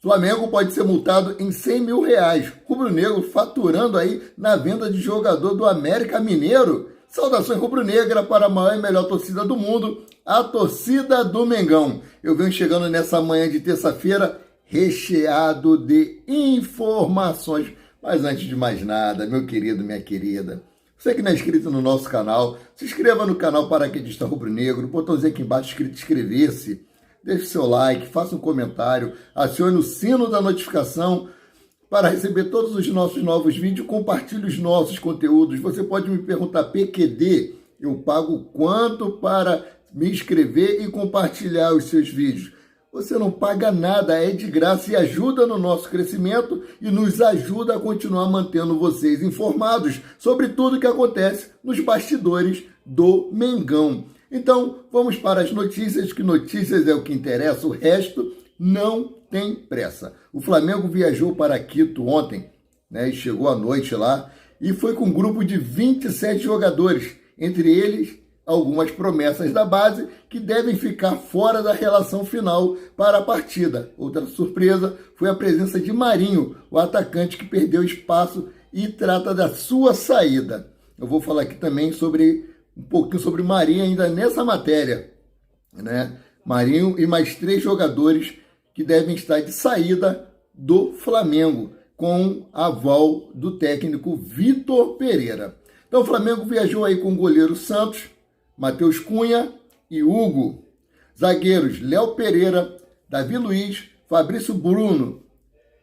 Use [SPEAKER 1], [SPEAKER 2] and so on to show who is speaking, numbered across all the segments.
[SPEAKER 1] Flamengo pode ser multado em R$100 mil. Rubro-negro faturando aí na venda de jogador do América Mineiro. Saudações rubro-negra para a maior e melhor torcida do mundo, a torcida do Mengão. Eu venho chegando nessa manhã de terça-feira recheado de informações. Mas antes de mais nada, meu querido, minha querida, você que não é inscrito no nosso canal, se inscreva no canal Paraquedista Rubro-Negro, botãozinho aqui embaixo escrito inscrever-se. Deixe seu like, faça um comentário, acione o sino da notificação para receber todos os nossos novos vídeos, compartilhe os nossos conteúdos. Você pode me perguntar, PQD, eu pago quanto para me inscrever e compartilhar os seus vídeos? Você não paga nada, é de graça e ajuda no nosso crescimento e nos ajuda a continuar mantendo vocês informados sobre tudo que acontece nos bastidores do Mengão. Então, vamos para as notícias, que notícias é o que interessa, o resto não tem pressa. O Flamengo viajou para Quito ontem, né, e chegou à noite lá, e foi com um grupo de 27 jogadores, entre eles algumas promessas da base que devem ficar fora da relação final para a partida. Outra surpresa foi a presença de Marinho, o atacante que perdeu espaço e trata da sua saída. Eu vou falar aqui também um pouquinho sobre Marinho ainda nessa matéria, né? Marinho e mais 3 jogadores que devem estar de saída do Flamengo, com aval do técnico Vitor Pereira. Então o Flamengo viajou aí com o goleiro Santos, Matheus Cunha e Hugo. Zagueiros Léo Pereira, Davi Luiz, Fabrício Bruno,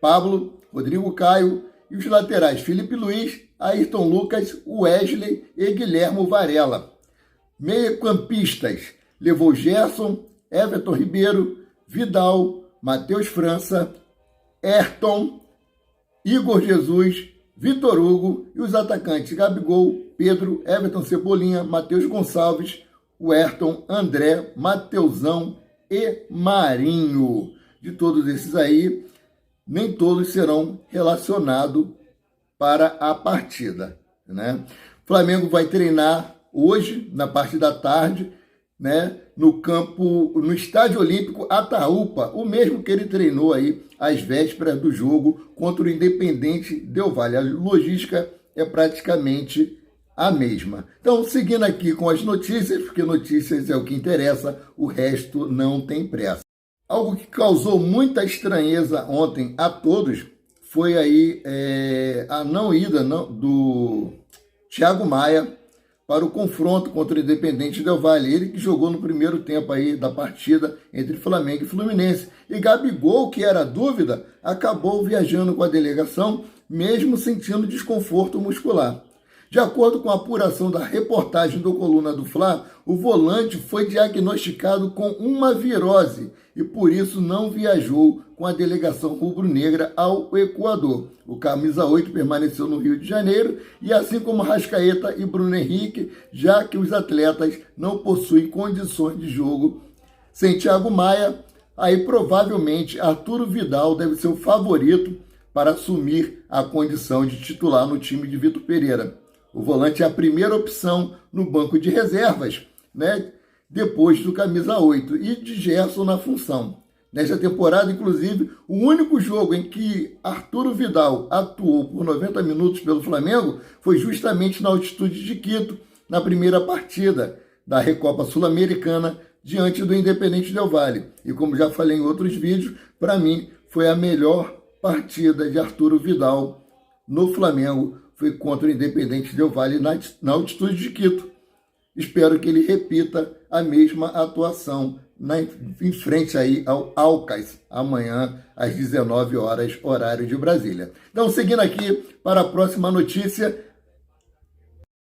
[SPEAKER 1] Pablo, Rodrigo Caio e os laterais Felipe Luiz, Ayrton Lucas, Wesley e Guilhermo Varela. Meio-campistas levou Gerson, Everton Ribeiro, Vidal, Matheus França, Ayrton, Igor Jesus, Vitor Hugo e os atacantes Gabigol, Pedro, Everton Cebolinha, Matheus Gonçalves, Ayrton, André, Mateusão e Marinho. De todos esses aí, nem todos serão relacionados para a partida, né? O Flamengo vai treinar hoje, na parte da tarde, né, no Estádio Olímpico Ataúpa, o mesmo que ele treinou aí às vésperas do jogo contra o Independente Del Valle. A logística é praticamente a mesma. Então, seguindo aqui com as notícias, porque notícias é o que interessa, o resto não tem pressa. Algo que causou muita estranheza ontem a todos foi aí a não ida do Thiago Maia para o confronto contra o Independente Del Valle. Ele que jogou no primeiro tempo aí da partida entre Flamengo e Fluminense. E Gabigol, que era dúvida, acabou viajando com a delegação, mesmo sentindo desconforto muscular. De acordo com a apuração da reportagem do Coluna do Fla, o volante foi diagnosticado com uma virose e por isso não viajou com a delegação rubro-negra ao Equador. O camisa 8 permaneceu no Rio de Janeiro e assim como Arrascaeta e Bruno Henrique, já que os atletas não possuem condições de jogo. Sem Thiago Maia, aí provavelmente Arturo Vidal deve ser o favorito para assumir a condição de titular no time de Vitor Pereira. O volante é a primeira opção no banco de reservas, né, depois do camisa 8 e de Gerson na função. Nesta temporada, inclusive, o único jogo em que Arturo Vidal atuou por 90 minutos pelo Flamengo foi justamente na altitude de Quito, na primeira partida da Recopa Sul-Americana, diante do Independente Del Valle. E como já falei em outros vídeos, para mim foi a melhor partida de Arturo Vidal no Flamengo, foi contra o Independente Del Valle na altitude de Quito. Espero que ele repita a mesma atuação em frente aí ao Alcas, amanhã às 19 horas, horário de Brasília. Então, seguindo aqui para a próxima notícia.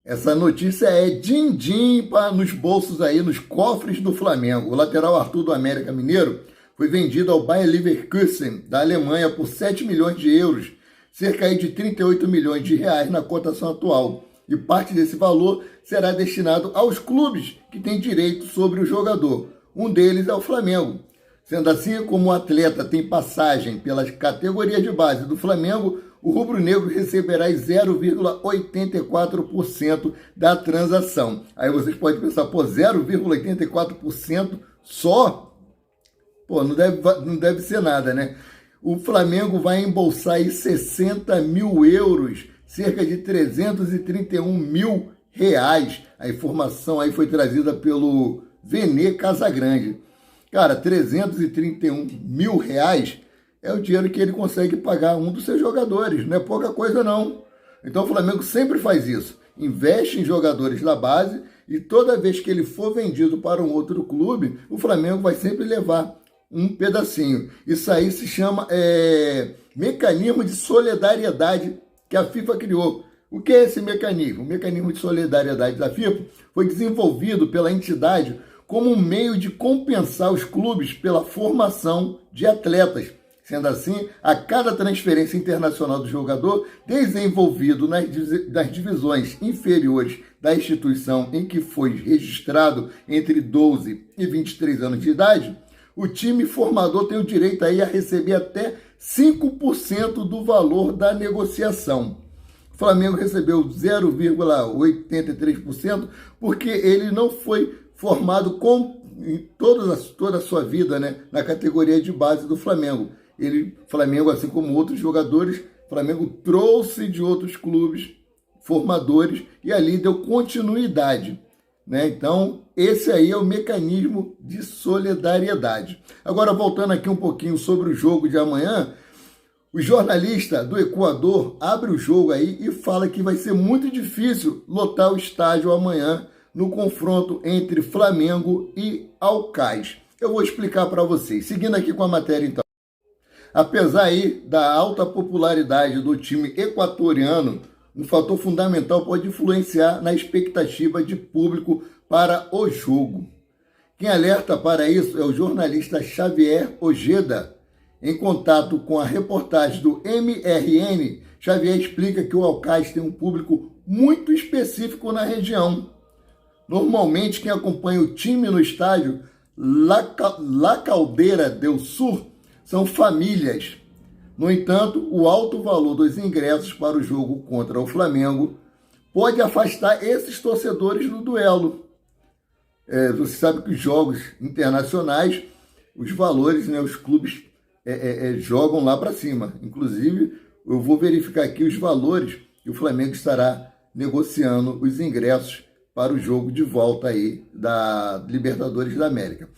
[SPEAKER 1] Essa notícia é din-din nos bolsos aí, nos cofres do Flamengo. O lateral Arthur do América Mineiro foi vendido ao Bayer Leverkusen, da Alemanha, por 7 milhões de euros, cerca aí de 38 milhões de reais na cotação atual. E parte desse valor será destinado aos clubes que têm direito sobre o jogador. Um deles é o Flamengo. Sendo assim, como o atleta tem passagem pelas categorias de base do Flamengo, o rubro-negro receberá 0,84% da transação. Aí vocês podem pensar, 0,84% só? Não deve ser nada, né? o Flamengo vai embolsar aí 60 mil euros, cerca de 331 mil reais. A informação aí foi trazida pelo Vene Casagrande. Cara, 331 mil reais é o dinheiro que ele consegue pagar um dos seus jogadores. Não é pouca coisa, não. Então o Flamengo sempre faz isso. Investe em jogadores da base e toda vez que ele for vendido para um outro clube, o Flamengo vai sempre levar um pedacinho. Isso aí se chama mecanismo de solidariedade que a FIFA criou. O que é esse mecanismo? O mecanismo de solidariedade da FIFA foi desenvolvido pela entidade como um meio de compensar os clubes pela formação de atletas. Sendo assim, a cada transferência internacional do jogador desenvolvido nas divisões inferiores da instituição em que foi registrado entre 12 e 23 anos de idade, o time formador tem o direito aí a receber até 5% do valor da negociação. O Flamengo recebeu 0,83% porque ele não foi formado em toda a sua vida, né, na categoria de base do Flamengo. Flamengo, assim como outros jogadores, Flamengo trouxe de outros clubes formadores e ali deu continuidade, né? Então, esse aí é o mecanismo de solidariedade. Agora, voltando aqui um pouquinho sobre o jogo de amanhã, o jornalista do Equador abre o jogo aí e fala que vai ser muito difícil lotar o estádio amanhã no confronto entre Flamengo e Alcás. Eu vou explicar para vocês. Seguindo aqui com a matéria, então. Apesar aí da alta popularidade do time equatoriano, um fator fundamental pode influenciar na expectativa de público para o jogo. Quem alerta para isso é o jornalista Xavier Ojeda. Em contato com a reportagem do MRN, Xavier explica que o Alcás tem um público muito específico na região. Normalmente, quem acompanha o time no estádio La Caldeira del Sur são famílias. No entanto, o alto valor dos ingressos para o jogo contra o Flamengo pode afastar esses torcedores do duelo. Você sabe que os jogos internacionais, os valores, né, os clubes jogam lá para cima. Inclusive, eu vou verificar aqui os valores que o Flamengo estará negociando os ingressos para o jogo de volta aí da Libertadores da América.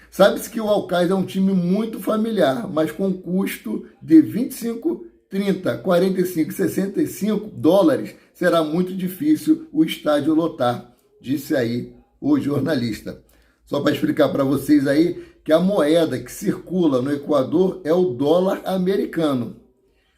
[SPEAKER 1] Sabe-se que o Alcás é um time muito familiar, mas com custo de 25, 30, 45, 65 dólares, será muito difícil o estádio lotar, disse aí o jornalista. Só para explicar para vocês aí que a moeda que circula no Equador é o dólar americano.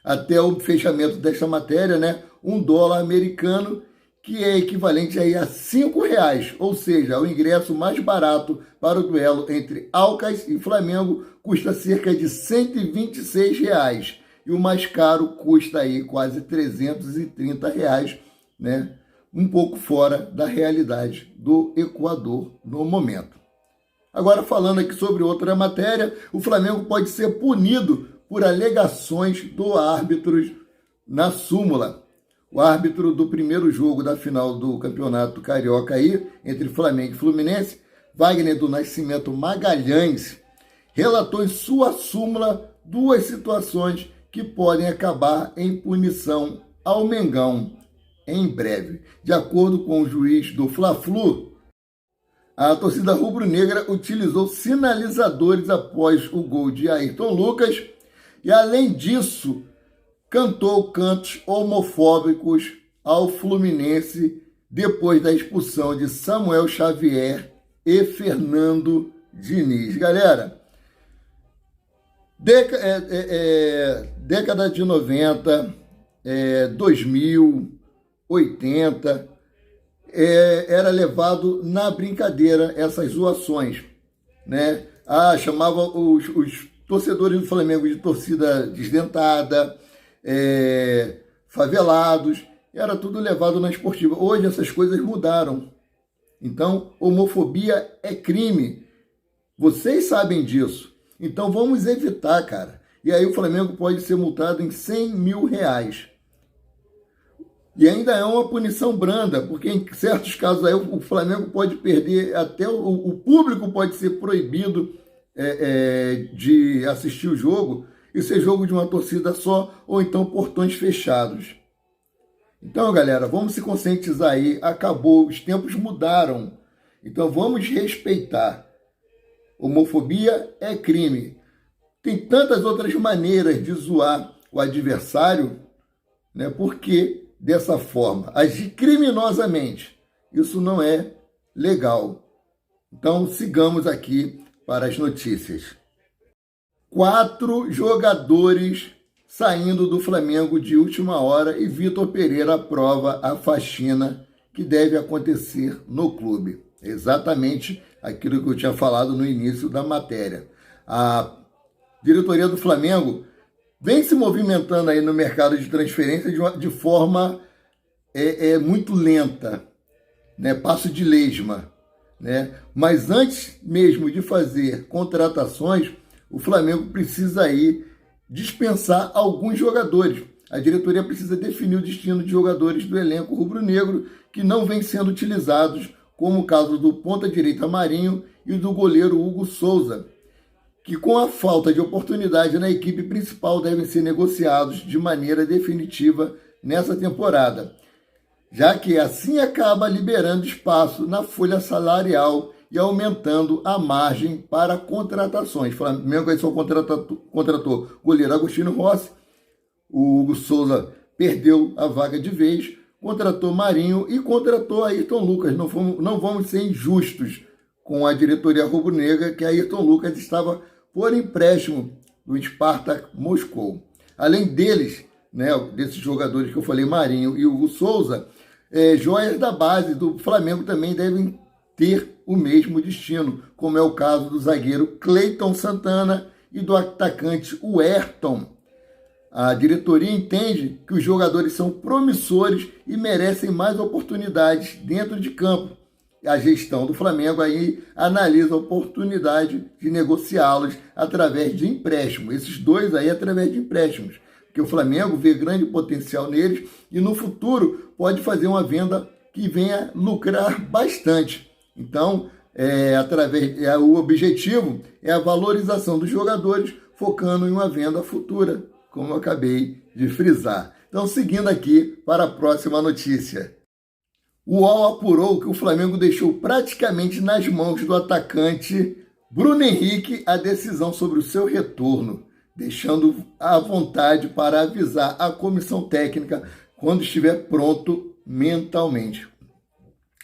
[SPEAKER 1] Até o fechamento desta matéria, né, um dólar americano que é equivalente aí a R$5, ou seja, o ingresso mais barato para o duelo entre Alcás e Flamengo custa cerca de R$126, e o mais caro custa aí quase R$330, né? Um pouco fora da realidade do Equador no momento. Agora, falando aqui sobre outra matéria, o Flamengo pode ser punido por alegações do árbitro na súmula. O árbitro do primeiro jogo da final do Campeonato Carioca aí, entre Flamengo e Fluminense, Wagner do Nascimento Magalhães, relatou em sua súmula duas situações que podem acabar em punição ao Mengão em breve. De acordo com o juiz do Fla-Flu, a torcida rubro-negra utilizou sinalizadores após o gol de Ayrton Lucas e, além disso, cantou cantos homofóbicos ao Fluminense depois da expulsão de Samuel Xavier e Fernando Diniz. Galera, década de 90, 2000, 80, era levado na brincadeira essas zoações, né? Chamava os torcedores do Flamengo de torcida desdentada, favelados, era tudo levado na esportiva. Hoje essas coisas mudaram. Então, homofobia é crime. Vocês sabem disso. Então vamos evitar, cara. E aí o Flamengo pode ser multado em R$100 mil. E ainda é uma punição branda, porque em certos casos aí o Flamengo pode perder, até o público pode ser proibido de assistir o jogo e ser jogo de uma torcida só ou então portões fechados. Então, galera, vamos se conscientizar aí. Acabou, os tempos mudaram. Então, vamos respeitar. Homofobia é crime. Tem tantas outras maneiras de zoar o adversário, né? Porque dessa forma, agir criminosamente, isso não é legal. Então, sigamos aqui para as notícias. 4 jogadores saindo do Flamengo de última hora e Vitor Pereira aprova a faxina que deve acontecer no clube. Exatamente aquilo que eu tinha falado no início da matéria. A diretoria do Flamengo vem se movimentando aí no mercado de transferência de forma muito lenta, né? Passo de lesma, né? Mas antes mesmo de fazer contratações, o Flamengo precisa aí dispensar alguns jogadores. A diretoria precisa definir o destino de jogadores do elenco rubro-negro que não vêm sendo utilizados, como o caso do ponta-direita Marinho e do goleiro Hugo Souza, que com a falta de oportunidade na equipe principal devem ser negociados de maneira definitiva nessa temporada, já que assim acaba liberando espaço na folha salarial e aumentando a margem para contratações. O Flamengo aí só contratou o goleiro Agostinho Rossi, o Hugo Souza perdeu a vaga de vez, contratou Marinho e contratou Ayrton Lucas. Não vamos ser injustos com a diretoria rubro-negra, que Ayrton Lucas estava por empréstimo do Spartak Moscou. Além deles, né, desses jogadores que eu falei, Marinho e Hugo Souza, joias da base do Flamengo também devem ter o mesmo destino, como é o caso do zagueiro Cleiton Santana e do atacante Ayrton. A diretoria entende que os jogadores são promissores e merecem mais oportunidades dentro de campo. A gestão do Flamengo aí analisa a oportunidade de negociá-los através de empréstimo. Esses dois aí através de empréstimos, porque o Flamengo vê grande potencial neles e no futuro pode fazer uma venda que venha lucrar bastante. Então, o objetivo é a valorização dos jogadores, focando em uma venda futura, como eu acabei de frisar. Então, seguindo aqui para a próxima notícia. O UOL apurou que o Flamengo deixou praticamente nas mãos do atacante Bruno Henrique a decisão sobre o seu retorno, deixando à vontade para avisar a comissão técnica quando estiver pronto mentalmente.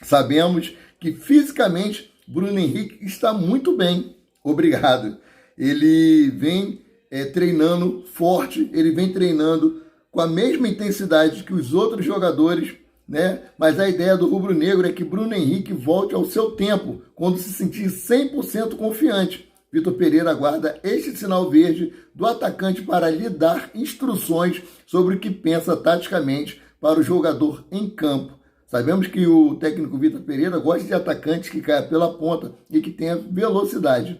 [SPEAKER 1] Sabemos que fisicamente Bruno Henrique está muito bem, obrigado. Ele vem treinando forte, ele vem treinando com a mesma intensidade que os outros jogadores, né? Mas a ideia do rubro-negro é que Bruno Henrique volte ao seu tempo, quando se sentir 100% confiante. Vitor Pereira aguarda este sinal verde do atacante para lhe dar instruções sobre o que pensa taticamente para o jogador em campo. Sabemos que o técnico Vitor Pereira gosta de atacantes que caem pela ponta e que tenham velocidade.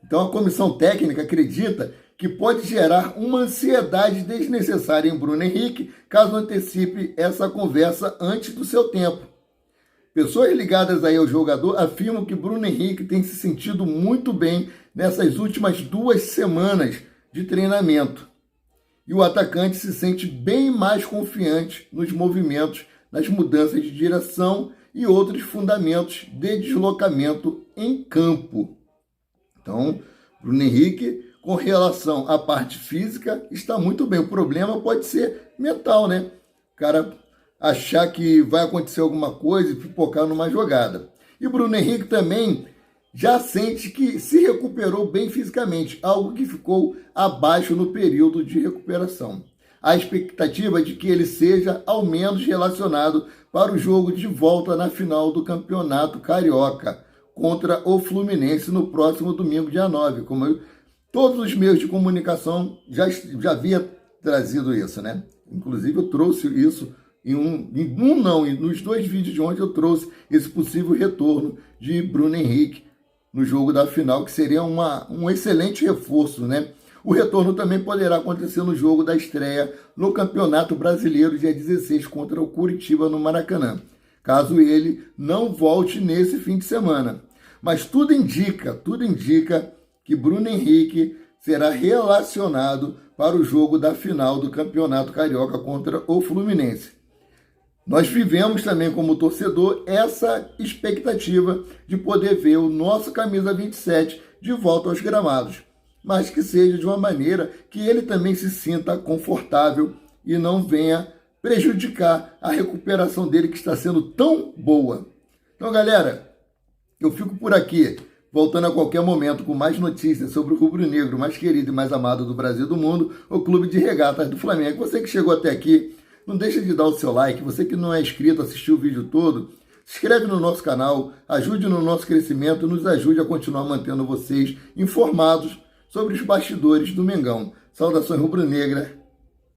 [SPEAKER 1] Então a comissão técnica acredita que pode gerar uma ansiedade desnecessária em Bruno Henrique caso antecipe essa conversa antes do seu tempo. Pessoas ligadas aí ao jogador afirmam que Bruno Henrique tem se sentido muito bem nessas últimas 2 semanas de treinamento. E o atacante se sente bem mais confiante nos movimentos, nas mudanças de direção e outros fundamentos de deslocamento em campo. Então, Bruno Henrique, com relação à parte física, está muito bem. O problema pode ser mental, né? O cara achar que vai acontecer alguma coisa e pipocar numa jogada. E Bruno Henrique também já sente que se recuperou bem fisicamente, algo que ficou abaixo no período de recuperação. A expectativa é de que ele seja ao menos relacionado para o jogo de volta na final do Campeonato Carioca contra o Fluminense no próximo domingo, dia 9. Como todos os meios de comunicação já havia trazido isso, né? Inclusive eu trouxe isso nos 2 vídeos de ontem eu trouxe esse possível retorno de Bruno Henrique no jogo da final, que seria um excelente reforço, né? O retorno também poderá acontecer no jogo da estreia no Campeonato Brasileiro, dia 16, contra o Curitiba, no Maracanã, caso ele não volte nesse fim de semana. Mas tudo indica que Bruno Henrique será relacionado para o jogo da final do Campeonato Carioca contra o Fluminense. Nós vivemos também como torcedor essa expectativa de poder ver o nosso camisa 27 de volta aos gramados, mas que seja de uma maneira que ele também se sinta confortável e não venha prejudicar a recuperação dele, que está sendo tão boa. Então, galera, eu fico por aqui, voltando a qualquer momento com mais notícias sobre o rubro-negro mais querido e mais amado do Brasil e do mundo, o Clube de Regatas do Flamengo. Você que chegou até aqui, não deixa de dar o seu like. Você que não é inscrito, assistiu o vídeo todo, se inscreve no nosso canal, ajude no nosso crescimento, nos ajude a continuar mantendo vocês informados sobre os bastidores do Mengão. Saudações rubro-negra